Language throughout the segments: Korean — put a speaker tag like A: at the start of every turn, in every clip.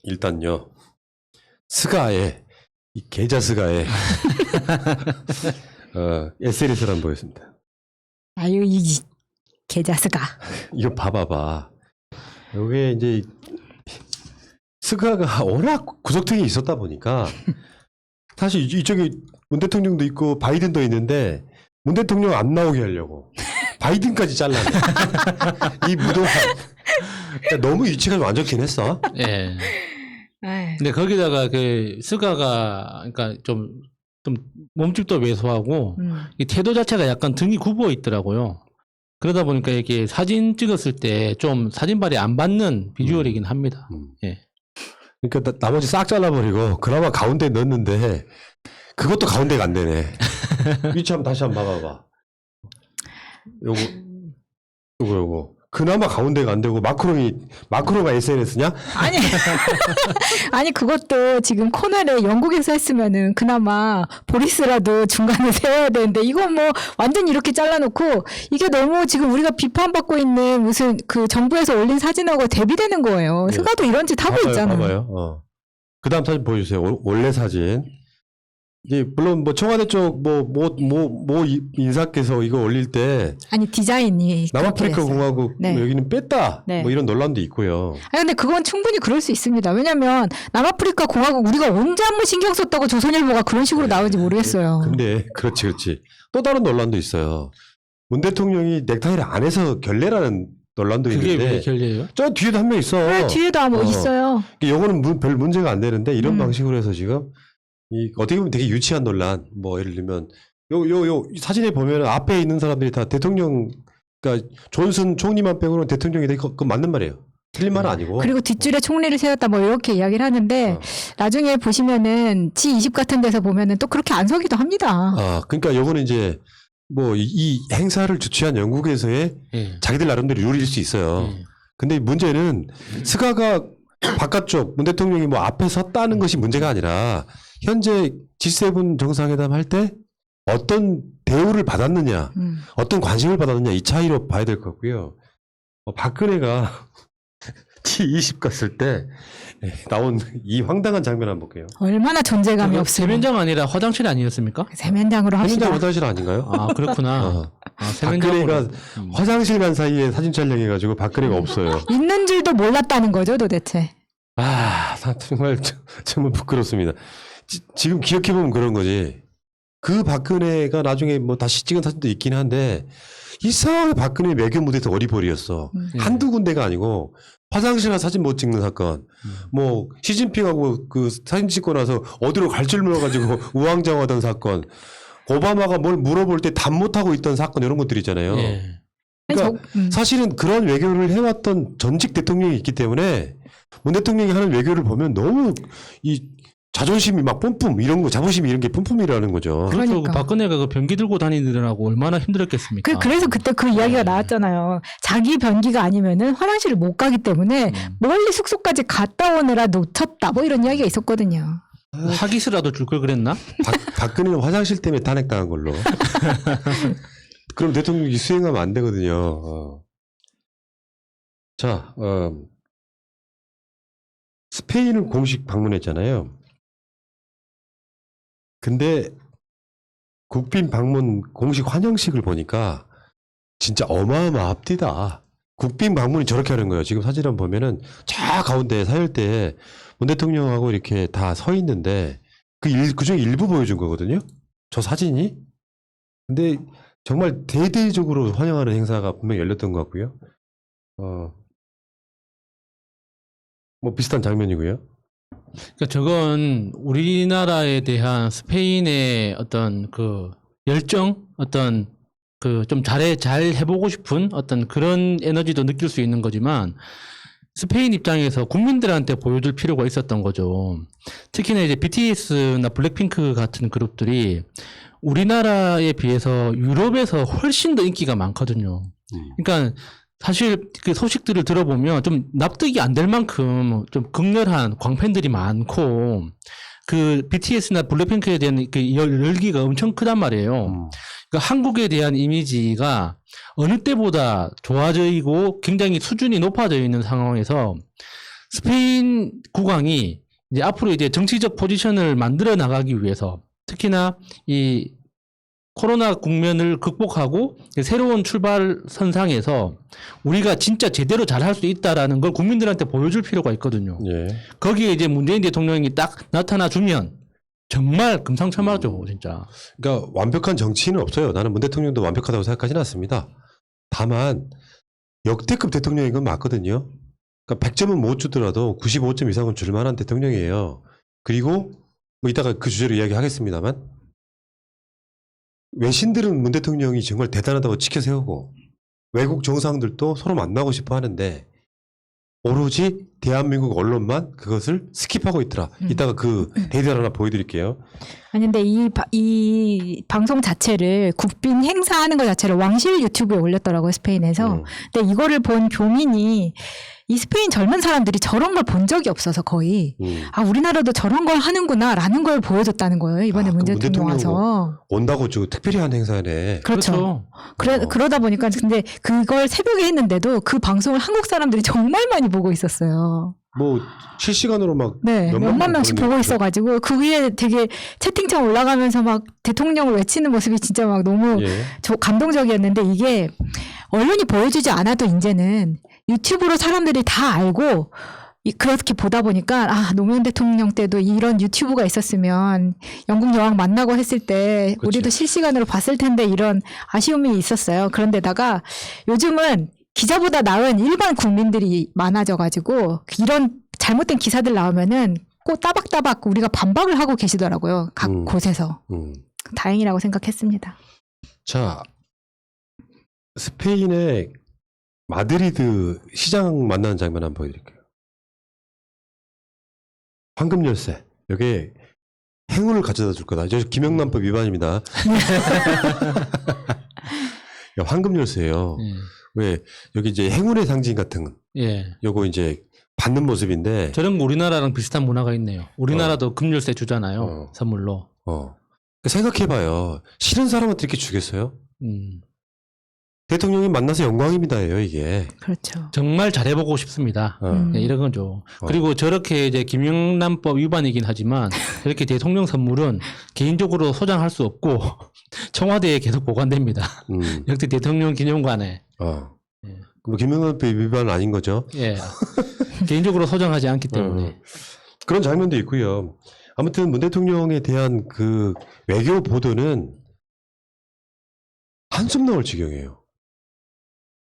A: 일단요. 스가에 이 계좌 스가에 SNS를 한번 보였습니다.
B: 아유 이 계좌스가.
A: 이거 봐봐봐. 여기에 이제 스가가 워낙 구석탱이 있었다 보니까 사실 이쪽에 문 대통령도 있고 바이든도 있는데 문 대통령 안 나오게 하려고 바이든까지 잘라내. 이 무도한. 그러니까 너무 위치가 완전 긴했어.
C: 예.
B: 아유.
C: 근데 거기다가 그 스가가 그러니까 좀 몸집도 왜소하고 이 태도 자체가 약간 등이 굽어 있더라고요. 그러다 보니까 이게 사진 찍었을 때 좀 사진발이 안 받는 비주얼이긴 합니다. 예.
A: 그러니까 나머지 싹 잘라버리고 그나마 가운데 넣었는데 그것도 가운데가 안 되네. 위치 한번 다시 한번 봐봐봐. 요거. 그나마 가운데가 안 되고 마크로가 SNS냐?
B: 아니 아니 그것도 지금 코너를 영국에서 했으면은 그나마 보리스라도 중간에 세워야 되는데 이건 뭐 완전 이렇게 잘라놓고 이게 너무 지금 우리가 비판받고 있는 무슨 그 정부에서 올린 사진하고 대비되는 거예요.
A: 네.
B: 스가도 이런 짓 하고 있잖아요.
A: 봐봐요. 그 다음 사진 보여주세요. 원래 사진. 이게 물론 뭐 청와대 쪽 뭐 인사께서 이거 올릴 때
B: 아니 디자인이
A: 남아프리카 공화국
B: 네.
A: 뭐 여기는 뺐다
B: 네.
A: 뭐 이런 논란도 있고요.
B: 아니 근데 그건 충분히 그럴 수 있습니다. 왜냐면 남아프리카 공화국 우리가 언제 한번 신경 썼다고 조선일보가 그런 식으로 나오는지 모르겠어요.
A: 근데 그렇지. 또 다른 논란도 있어요. 문 대통령이 넥타이를 안 해서 결례라는 논란도
C: 그게
A: 있는데
C: 왜 결례예요?
A: 저 뒤에도 한 명 있어.
B: 네, 뒤에도 뭐 있어요.
A: 요거는 별 문제가 안 되는데 이런 방식으로 해서 지금 어떻게 보면 되게 유치한 논란. 뭐 예를 들면 요 사진에 보면 앞에 있는 사람들이 다 대통령, 그러니까 존슨 총리만 빼고는 대통령이 되게 그건 맞는 말이에요. 틀린 말은 아니고.
B: 그리고 뒷줄에 총리를 세웠다 뭐 이렇게 이야기를 하는데 나중에 보시면은 G20 같은 데서 보면은 또 그렇게 안 서기도 합니다.
A: 그러니까 요거는 이제 뭐 이 행사를 주최한 영국에서의
C: 예.
A: 자기들 나름대로 룰일 수 있어요.
C: 예.
A: 근데 문제는 스가가 바깥쪽 문 대통령이 뭐 앞에 섰다는 것이 문제가 아니라 현재 G7 정상회담 할 때 어떤 대우를 받았느냐, 어떤 관심을 받았느냐 이 차이로 봐야 될 것 같고요. 박근혜가 G20 갔을 때 나온 이 황당한 장면 한번 볼게요.
B: 얼마나 존재감이 없어요.
C: 세면장 아니라 화장실 아니었습니까?
B: 세면장으로 합시다.
A: 세면장 화장실 아닌가요?
C: 아 그렇구나.
A: 박근혜가 화장실 간 사이에 사진 촬영해가지고 박근혜가 없어요.
B: 있는 줄도 몰랐다는 거죠 도대체.
A: 정말 부끄럽습니다. 지금 기억해보면 그런 거지. 그 박근혜가 나중에 뭐 다시 찍은 사진도 있긴 한데 이상하게 박근혜 외교 무대에서 어리버리였어. 한두 군데가 아니고 화장실 가서 사진 못 찍는 사건. 뭐 시진핑하고 그 사진 찍고 나서 어디로 갈 줄 몰라가지고 우왕좌왕하던 사건. 오바마가 뭘 물어볼 때 답 못하고 있던 사건 이런 것들 있잖아요.
C: 예.
A: 그러니까 사실은 그런 외교를 해왔던 전직 대통령이 있기 때문에 문 대통령이 하는 외교를 보면 너무 이 자존심이 막 뿜뿜 이런 거 자부심이 이런 게 뿜뿜이라는 거죠.
C: 그렇죠.
B: 그러니까.
C: 박근혜가 그 변기 들고 다니느라고 얼마나 힘들었겠습니까?
B: 그래서 그때 그 이야기가 나왔잖아요. 자기 변기가 아니면은 화장실을 못 가기 때문에 멀리 숙소까지 갔다 오느라 놓쳤다. 뭐 이런 이야기가 있었거든요.
C: 하기스라도 줄 걸 그랬나?
A: 박근혜는 화장실 때문에 탄핵당한 걸로. 그럼 대통령이 수행하면 안 되거든요. 자, 스페인을 공식 방문했잖아요. 근데 국빈 방문 공식 환영식을 보니까 진짜 어마어마합디다. 국빈 방문이 저렇게 하는 거예요. 지금 사진 한번 보면은 저 가운데 사열대에 문 대통령하고 이렇게 다 서 있는데 그중에 일부 보여준 거거든요. 저 사진이. 근데 정말 대대적으로 환영하는 행사가 분명히 열렸던 것 같고요. 뭐 비슷한 장면이고요.
C: 그러니까 저건 우리나라에 대한 스페인의 어떤 그 열정, 어떤 그 좀 잘 해보고 싶은 어떤 그런 에너지도 느낄 수 있는 거지만 스페인 입장에서 국민들한테 보여줄 필요가 있었던 거죠. 특히나 이제 BTS나 블랙핑크 같은 그룹들이 우리나라에 비해서 유럽에서 훨씬 더 인기가 많거든요. 그러니까 사실 그 소식들을 들어보면 좀 납득이 안 될 만큼 좀 극렬한 광팬들이 많고 그 BTS나 블랙핑크에 대한 그 열기가 엄청 크단 말이에요. 그러니까 한국에 대한 이미지가 어느 때보다 좋아져 있고 굉장히 수준이 높아져 있는 상황에서 스페인 국왕이 이제 앞으로 이제 정치적 포지션을 만들어 나가기 위해서 특히나 이 코로나 국면을 극복하고 새로운 출발 선상에서 우리가 진짜 제대로 잘할 수 있다라는 걸 국민들한테 보여줄 필요가 있거든요.
A: 예.
C: 거기에 이제 문재인 대통령이 딱 나타나 주면 정말 금상첨화죠, 진짜.
A: 그러니까 완벽한 정치인은 없어요. 나는 문 대통령도 완벽하다고 생각하지는 않습니다. 다만 역대급 대통령인 건 맞거든요. 그러니까 100점은 못 주더라도 95점 이상은 줄 만한 대통령이에요. 그리고 뭐 이따가 그 주제로 이야기하겠습니다만 외신들은 문 대통령이 정말 대단하다고 치켜세우고 외국 정상들도 서로 만나고 싶어 하는데 오로지 대한민국 언론만 그것을 스킵하고 있더라. 이따가 그 데이터를 하나 보여드릴게요.
B: 아니 근데 이 방송 자체를 국빈 행사하는 것 자체를 왕실 유튜브에 올렸더라고요, 스페인에서. 근데 이거를 본 교민이 이 스페인 젊은 사람들이 저런 걸 본 적이 없어서 거의 아 우리나라도 저런 걸 하는구나 라는 걸 보여줬다는 거예요, 이번에
A: 아,
B: 문
A: 문
B: 대통령 와서.
A: 온다고 저 특별히 한 행사네.
B: 그렇죠. 그러다 보니까 근데 그걸 새벽에 했는데도 그 방송을 한국 사람들이 정말 많이 보고 있었어요.
A: 뭐 실시간으로 막
B: 네, 몇만 명씩 보고 있어가지고 그 위에 되게 채팅창 올라가면서 막 대통령을 외치는 모습이 진짜 막 너무
A: 예.
B: 감동적이었는데 이게 언론이 보여주지 않아도 이제는 유튜브로 사람들이 다 알고 그렇게 보다 보니까 아 노무현 대통령 때도 이런 유튜브가 있었으면 영국 여왕 만나고 했을 때
A: 그치.
B: 우리도 실시간으로 봤을 텐데 이런 아쉬움이 있었어요. 그런데다가 요즘은 기자보다 나은 일반 국민들이 많아져가지고 이런 잘못된 기사들 나오면은 꼭 따박따박 우리가 반박을 하고 계시더라고요. 각 곳에서. 다행이라고 생각했습니다.
A: 자, 스페인의 마드리드 시장 만나는 장면 한번 보여드릴게요. 황금 열쇠. 여기에 행운을 가져다 줄 거다. 저 김영란법 위반입니다. 야, 황금 열쇠예요. 왜 여기 이제 행운의 상징 같은
C: 예.
A: 요거 이제 받는 모습인데
C: 저런 거 우리나라랑 비슷한 문화가 있네요. 우리나라도 금열쇠 주잖아요. 선물로.
A: 생각해봐요. 싫은 사람한테 이렇게 주겠어요? 대통령이 만나서 영광입니다예요, 이게.
B: 그렇죠.
C: 정말 잘해보고 싶습니다. 네, 이런 거죠. 그리고 저렇게 이제 김영란법 위반이긴 하지만 저렇게 대통령 선물은 개인적으로 소장할 수 없고 청와대에 계속 보관됩니다. 역대 대통령 기념관에.
A: 뭐 김영란법 위반은 아닌 거죠.
C: 예. 개인적으로 소장하지 않기 때문에.
A: 그런 장면도 있고요. 아무튼 문 대통령에 대한 그 외교 보도는 한숨 나올 지경이에요.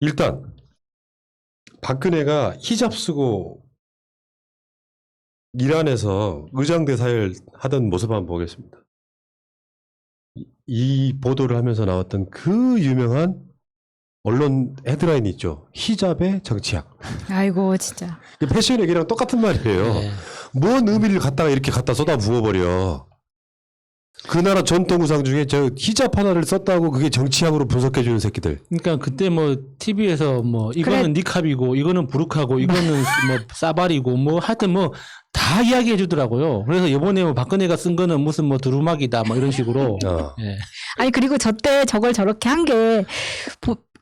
A: 일단 박근혜가 히잡 쓰고 이란에서 의장대사를 하던 모습 한번 보겠습니다. 이 보도를 하면서 나왔던 그 유명한 언론 헤드라인 있죠. 히잡의 정치학.
B: 아이고 진짜.
A: 패션 얘기랑 똑같은 말이에요.
C: 네.
A: 뭔 의미를 갖다가 이렇게 갖다 쏟아 부어버려. 그 나라 전통 의상 중에 저 히잡 하나를 썼다고 그게 정치학으로 분석해주는 새끼들.
C: 그러니까 그때 뭐 TV에서 뭐 이거는 니캅이고 이거는 부르카고 이거는 뭐 사발이고 뭐 하여튼 뭐 다 이야기해 주더라고요. 그래서 이번에 뭐 박근혜가 쓴 거는 무슨 뭐 두루마기다 뭐 이런 식으로. 예.
B: 아니 그리고 저때 저걸 저렇게 한 게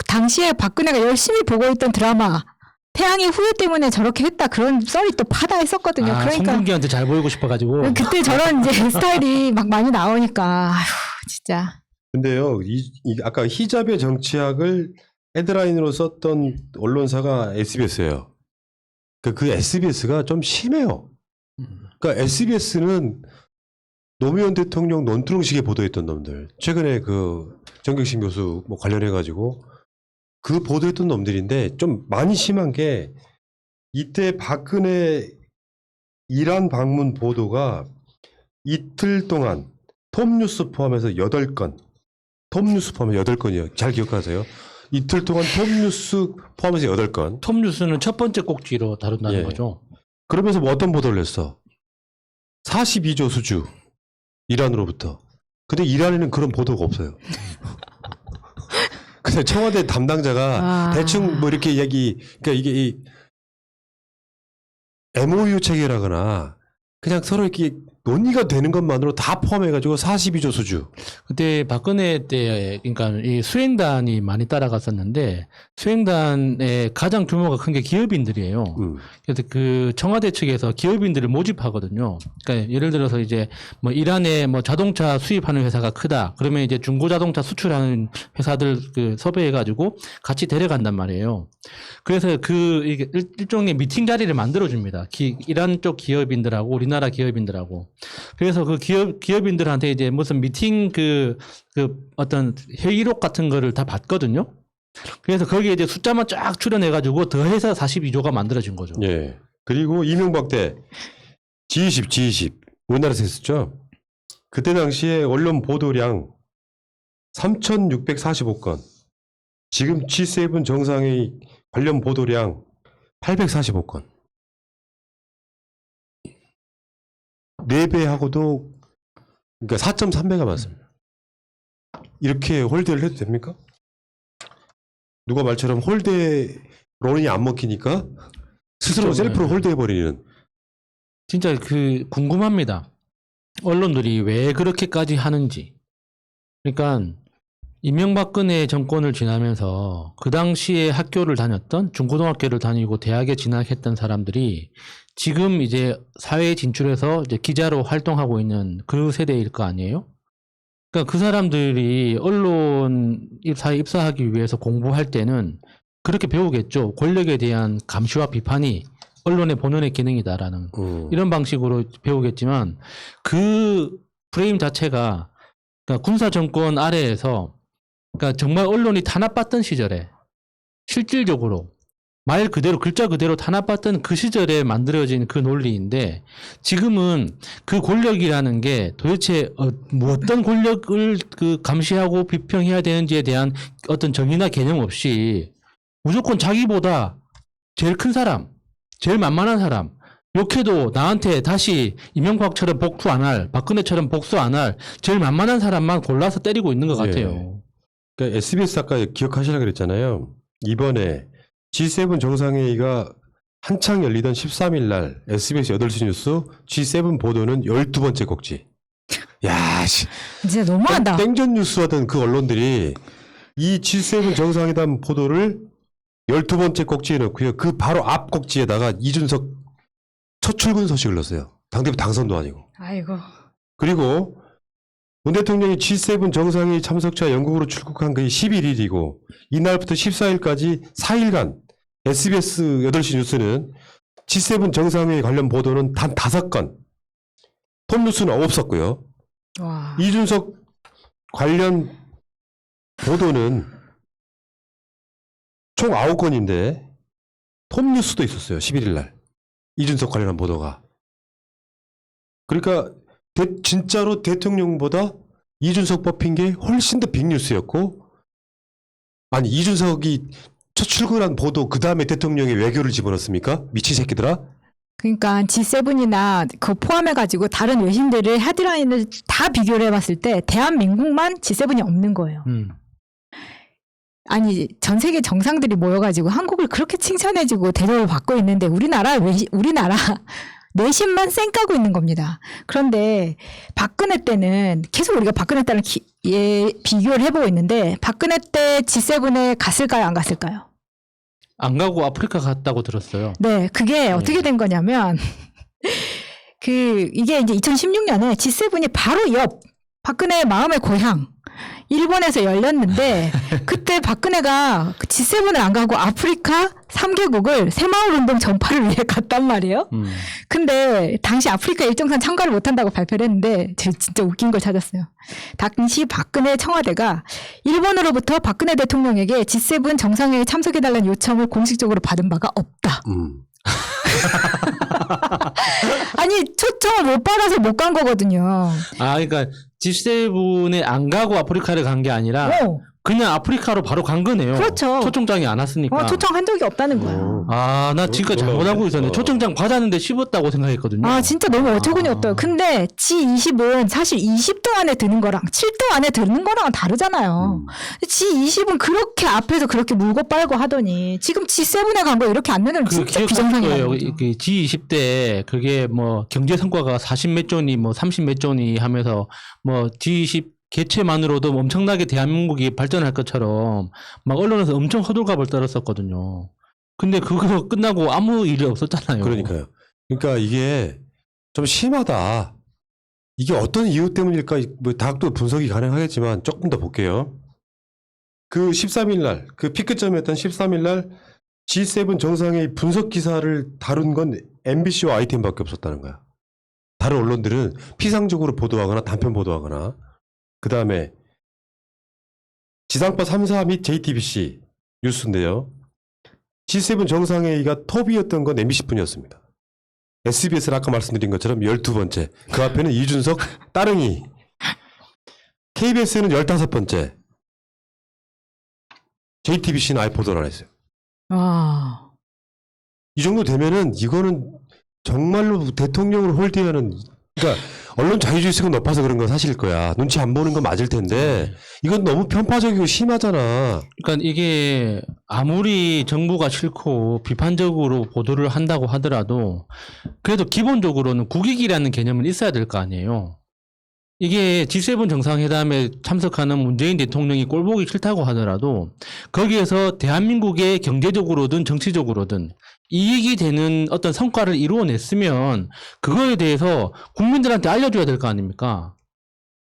B: 당시에 박근혜가 열심히 보고 있던 드라마 태양의 후예 때문에 저렇게 했다 그런 썰이 또 파다 했었거든요.
C: 아,
B: 그러니까
C: 송중기한테 잘 보이고 싶어가지고.
B: 그때 저런 이제 스타일이 막 많이 나오니까 아휴 진짜.
A: 근데요, 아까 히잡의 정치학을 헤드라인으로 썼던 언론사가 SBS예요. 그 SBS가 좀 심해요. 그러니까 SBS는 노무현 대통령 논두렁식에 보도했던 놈들. 최근에 그 정경심 교수 뭐 관련해가지고 그 보도했던 놈들인데 좀 많이 심한 게 이때 박근혜 이란 방문 보도가 이틀 동안 톱뉴스 포함해서 8건. 톱뉴스 포함해서 8건이요. 잘 기억하세요. 이틀 동안 톱뉴스 포함해서 8건.
C: 톱뉴스는 첫 번째 꼭지로 다룬다는
A: 예.
C: 거죠.
A: 그러면서 뭐 어떤 보도를 했어? 42조 수주. 이란으로부터. 근데 이란에는 그런 보도가 없어요. 그냥 청와대 담당자가 대충 뭐 이렇게 그러니까 이게 이 MOU 체결하거나 그냥 서로 이렇게 논의가 되는 것만으로 다 포함해가지고 42조 수주.
C: 그때 박근혜 때 그러니까 이 수행단이 많이 따라갔었는데 수행단의 가장 규모가 큰 게 기업인들이에요. 그래서 그 청와대 측에서 기업인들을 모집하거든요. 그러니까 예를 들어서 이제 뭐 이란에 뭐 자동차 수입하는 회사가 크다. 그러면 이제 중고 자동차 수출하는 회사들 그 섭외해가지고 같이 데려간단 말이에요. 그래서 그 이게 일종의 미팅 자리를 만들어줍니다. 이란 쪽 기업인들하고 우리나라 기업인들하고. 그래서 그 기업인들한테 이제 무슨 미팅 그 어떤 회의록 같은 거를 다 받거든요. 그래서 거기에 이제 숫자만 쫙 추려내가지고 더해서 42조가 만들어진 거죠.
A: 예. 그리고 이명박 때 G20 우리나라에서 했었죠. 그때 당시에 언론 보도량 3,645건. 지금 G7 정상회의 관련 보도량 845건. 4배하고도 그러니까 4.3배가 많습니다. 이렇게 홀대를 해도 됩니까? 누가 말처럼 홀대론이 안 먹히니까 스스로
C: 그렇죠.
A: 셀프로 홀대해버리는.
C: 진짜 그 궁금합니다. 언론들이 왜 그렇게까지 하는지. 그러니까 이명박근혜 정권을 지나면서 그 당시에 학교를 다녔던 중고등학교를 다니고 대학에 진학했던 사람들이 지금 이제 사회에 진출해서 이제 기자로 활동하고 있는 그 세대일 거 아니에요? 그러니까 그 사람들이 언론 입사에 입사하기 위해서 공부할 때는 그렇게 배우겠죠. 권력에 대한 감시와 비판이 언론의 본연의 기능이다라는 이런 방식으로 배우겠지만 그 프레임 자체가 그러니까 군사 정권 아래에서 그러니까 정말 언론이 탄압받던 시절에 실질적으로 말 그대로 글자 그대로 탄압받던 그 시절에 만들어진 그 논리인데 지금은 그 권력이라는 게 도대체 뭐 어떤 권력을 그 감시하고 비평해야 되는지에 대한 어떤 정의나 개념 없이 무조건 자기보다 제일 큰 사람, 제일 만만한 사람 욕해도 나한테 다시 이명박처럼 복수 안 할, 박근혜처럼 복수 안 할 제일 만만한 사람만 골라서 때리고 있는 것 같아요.
A: 그러니까 SBS 아까 기억하시라 그랬잖아요. 이번에 G7 정상회의가 한창 열리던 13일 날 SBS 8시 뉴스 G7 보도는 12번째 꼭지. 야, 씨.
B: 진짜 너무하다.
A: 땡전 뉴스 하던 그 언론들이 이 G7 정상회담 보도를 12번째 꼭지에 넣고요. 그 바로 앞 꼭지에다가 이준석 첫 출근 소식을 넣었어요. 당대표 당선도 아니고.
B: 아이고.
A: 그리고 문 대통령이 G7 정상회의 참석차 영국으로 출국한 게 11일이고 이날부터 14일까지 4일간 SBS 8시 뉴스는 G7 정상회의 관련 보도는 단 5건, 톱뉴스는 없었고요.
B: 와.
A: 이준석 관련 보도는 총 9건인데 톱뉴스도 있었어요. 11일 날. 이준석 관련한 보도가. 그러니까 진짜로 대통령보다 이준석 뽑힌 게 훨씬 더 빅뉴스였고, 아니 이준석이 첫 출근한 보도 그 다음에 대통령이 외교를 집어넣습니까? 미친 새끼들아.
B: 그러니까 G7이나 그 포함해가지고 다른 외신들의 헤드라인을 다 비교를 해봤을 때 대한민국만 G7이 없는 거예요. 아니 전 세계 정상들이 모여가지고 한국을 그렇게 칭찬해주고 대접을 받고 있는데 우리나라 내신만 쌩 까고 있는 겁니다. 그런데 박근혜 때는 계속 우리가 박근혜 때랑 비교를 해보고 있는데 박근혜 때 G7에 갔을까요? 안 갔을까요?
C: 안 가고 아프리카 갔다고 들었어요.
B: 네, 그게 어떻게 된 거냐면 이게 이제 2016년에 G7이 바로 옆 박근혜의 마음의 고향 일본에서 열렸는데 그때 박근혜가 G7을 안 가고 아프리카 3개국을 새마을운동 전파를 위해 갔단 말이에요. 근데 당시 아프리카 일정상 참가를 못한다고 발표를 했는데 제가 진짜 웃긴 걸 찾았어요. 당시 박근혜 청와대가 일본으로부터 박근혜 대통령에게 G7 정상회의에 참석해달라는 요청을 공식적으로 받은 바가 없다. 아니 초청을 못 받아서 못 간 거거든요.
C: 아, 그러니까 G7에 안 가고 아프리카를 간 게 아니라 그냥 아프리카로 바로 간 거네요.
B: 그렇죠.
C: 초청장이 안 왔으니까.
B: 초청한 적이 없다는 거예요.
C: 아, 나 지금까지 잘못 알고 있었네. 초청장 받았는데 씹었다고 생각했거든요.
B: 아, 진짜 너무 어처구니 없어요. 근데 G20은 사실 20등 안에 드는 거랑 7등 안에 드는 거랑은 다르잖아요. G20은 그렇게 앞에서 그렇게 물고 빨고 하더니 지금 G7에 간 거 이렇게 안 내는 건 진짜 비정상이에요.
C: 그 G20 때 그게 뭐 경제 성과가 40 몇 조니 뭐 30 몇 조니 하면서 뭐 G20 개최만으로도 엄청나게 대한민국이 발전할 것처럼 막 언론에서 엄청 호들갑을 떨었었거든요. 근데 그거 끝나고 아무 일이 없었잖아요.
A: 그러니까요. 그러니까 이게 좀 심하다. 이게 어떤 이유 때문일까? 뭐 다학도 분석이 가능하겠지만 조금 더 볼게요. 그 13일 날, 그 피크점이었던 13일 날 G7 정상회의 분석 기사를 다룬 건 MBC와 ITN밖에 없었다는 거야. 다른 언론들은 피상적으로 보도하거나 단편 보도하거나 그 다음에 지상파 3사 및 JTBC 뉴스인데요. G7 정상회의가 톱이었던 건 MBC뿐이었습니다. SBS는 아까 말씀드린 것처럼 12번째. 그 앞에는 이준석, 따릉이. KBS는 15번째. JTBC는 아예 보도를 안 했어요.
B: 아,
A: 이 정도 되면은 이거는 정말로 대통령을 홀대하는, 그러니까 언론 자유주의성이 높아서 그런 건 사실일 거야. 눈치 안 보는 건 맞을 텐데 이건 너무 편파적이고 심하잖아.
C: 그러니까 이게 아무리 정부가 싫고 비판적으로 보도를 한다고 하더라도 그래도 기본적으로는 국익이라는 개념은 있어야 될 거 아니에요. 이게 G7 정상회담에 참석하는 문재인 대통령이 꼴보기 싫다고 하더라도 거기에서 대한민국의 경제적으로든 정치적으로든 이익이 되는 어떤 성과를 이루어냈으면 그거에 대해서 국민들한테 알려줘야 될 거 아닙니까?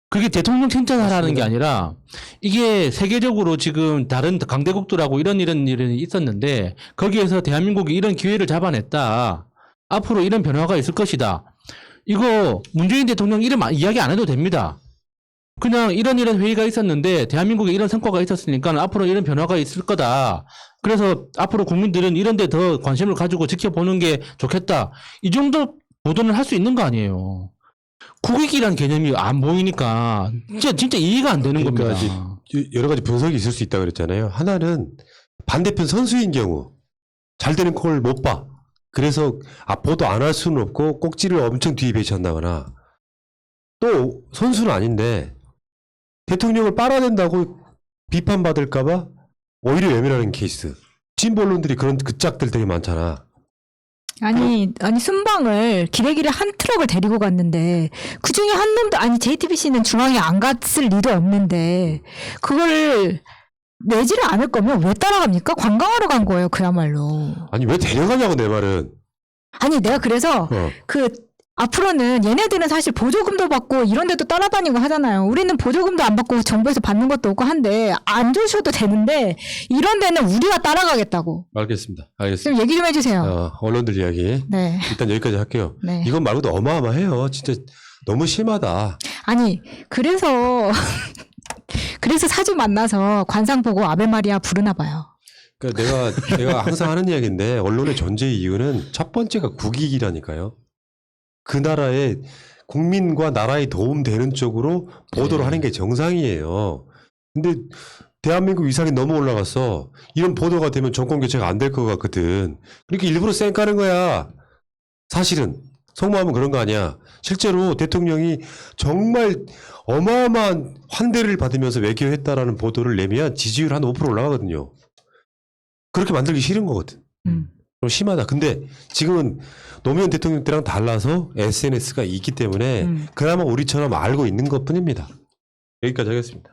C: 그게 대통령 칭찬하라는 게 아니라 이게 세계적으로 지금 다른 강대국들하고 이런 일이 있었는데 거기에서 대한민국이 이런 기회를 잡아냈다. 앞으로 이런 변화가 있을 것이다. 이거 문재인 대통령 이름 이야기 안 해도 됩니다. 그냥 이런 회의가 있었는데 대한민국에 이런 성과가 있었으니까 앞으로 이런 변화가 있을 거다. 그래서 앞으로 국민들은 이런 데 더 관심을 가지고 지켜보는 게 좋겠다. 이 정도 보도는 할 수 있는 거 아니에요. 국익이라는 개념이 안 보이니까 진짜 이해가 안 되는
A: 그러니까
C: 겁니다.
A: 여러 가지 분석이 있을 수 있다고 그랬잖아요. 하나는 반대편 선수인 경우 잘 되는 콜 못 봐. 그래서 보도 안 할 수는 없고 꼭지를 엄청 뒤에 배치한다거나 또 선수는 아닌데 대통령을 빨아낸다고 비판받을까봐 오히려 외면하는 케이스. 진보 언론들이 그런 그 짝들 되게 많잖아.
B: 아니 순방을 기레기를 한 트럭을 데리고 갔는데 그 중에 한 놈도 아니 JTBC는 중앙에 안 갔을 리도 없는데 그걸 내지를 않을 거면 왜 따라갑니까? 관광하러 간 거예요, 그야말로.
A: 아니 왜 데려가냐고 내 말은.
B: 아니 내가 그래서 그 앞으로는 얘네들은 사실 보조금도 받고 이런 데도 따라다니고 하잖아요. 우리는 보조금도 안 받고 정부에서 받는 것도 없고 한데 안 주셔도 되는데 이런 데는 우리가 따라가겠다고.
A: 알겠습니다.
B: 좀 얘기 좀 해주세요.
A: 언론들 이야기.
B: 네.
A: 일단 여기까지 할게요.
B: 네.
A: 이건 말고도 어마어마해요. 진짜 너무 심하다.
B: 아니 그래서 사주 만나서 관상 보고 아베 마리아 부르나 봐요.
A: 그러니까 내가 항상 하는 이야기인데 언론의 존재 이유는 첫 번째가 국익이라니까요. 그 나라의 국민과 나라에 도움되는 쪽으로 보도를 하는 게 정상이에요. 근데 대한민국 위상이 너무 올라갔어. 이런 보도가 되면 정권 교체가 안 될 것 같거든. 그러니까 일부러 쌩까는 거야. 사실은 속마음은 그런 거 아니야. 실제로 대통령이 정말 어마어마한 환대를 받으면서 외교했다라는 보도를 내면 지지율 한 5% 올라가거든요. 그렇게 만들기 싫은 거거든. 좀 심하다. 근데 지금은 노무현 대통령 때랑 달라서 SNS가 있기 때문에 그나마 우리처럼 알고 있는 것 뿐입니다. 여기까지 하겠습니다.